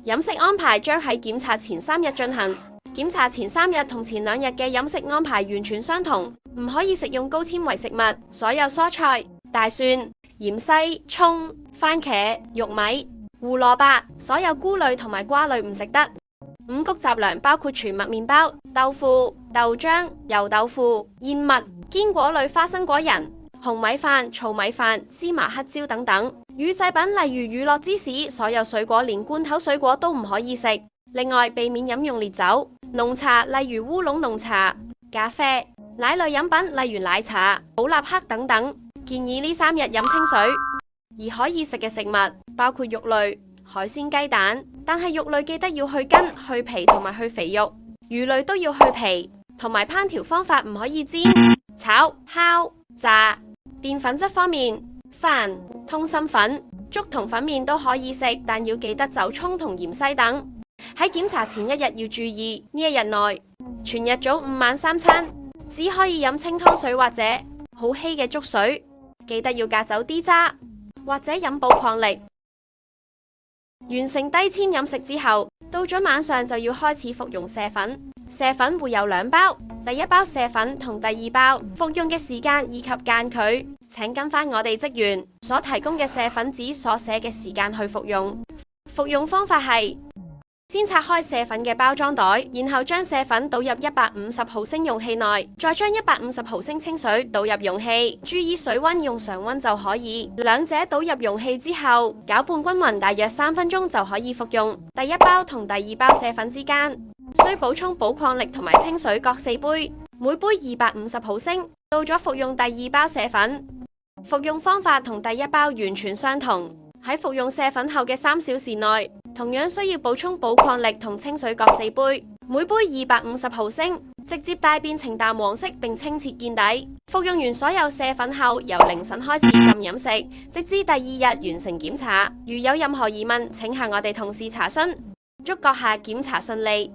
飲食安排將喺檢查前3日進行。檢查前3日同前2日嘅飲食安排完全相同，唔可以食用高纖維食物，所有蔬菜、大蒜、芫茜、蔥、番茄、玉米、胡蘿蔔，所有菇類同埋瓜類唔食得。五穀雜糧包括全麥麵包、豆腐、豆漿、油豆腐、燕麥、堅果類花生果仁、紅米飯、糙米飯、芝麻黑椒等等。乳製品例如乳酪芝士，所有水果連罐頭水果都唔可以食。另外，避免飲用烈酒、濃茶例如烏龍濃茶、咖啡、奶類飲品例如奶茶、寶立克等等。建議呢3日飲清水。而可以食嘅食物包括肉類、海鮮、雞蛋，但係肉類記得要去筋、去皮同埋去肥肉。魚類都要去皮，同埋烹調方法唔可以煎、炒、烤、炸。澱粉質方面，飯、通心粉、粥同粉麵都可以食，但要記得走蔥同芫茜等。喺檢查前1日要注意，呢1日內全日早午晚3餐只可以飲清湯水或者好稀嘅粥水，記得要隔走啲渣或者飲寶礦力。完成低纖飲食之後，到咗晚上就要開始服用瀉粉。瀉粉會有2包，第1包瀉粉同第2包服用嘅時間以及間距，請跟翻我哋職員所提供嘅瀉粉紙所寫嘅時間去服用。服用方法係：先拆開瀉粉嘅包裝袋，然後將瀉粉倒入150毫升容器內，再將150毫升清水倒入容器，注意水溫用常溫就可以。兩者倒入容器之後，攪拌均勻，大約3分鐘就可以服用。第1包同第2包瀉粉之間，需補充寶礦力同埋清水各4杯，每杯250毫升。到咗服用第2包瀉粉，服用方法同第1包完全相同。喺服用瀉粉後嘅3小時內，同樣需要補充寶礦力同清水各4杯，每杯250毫升，直接帶變呈淡黃色並清澈見底。服用完所有瀉粉後，由凌晨開始禁飲食，直至第2日完成檢查。如有任何疑問，請向我哋同事查詢。祝閣下檢查順利。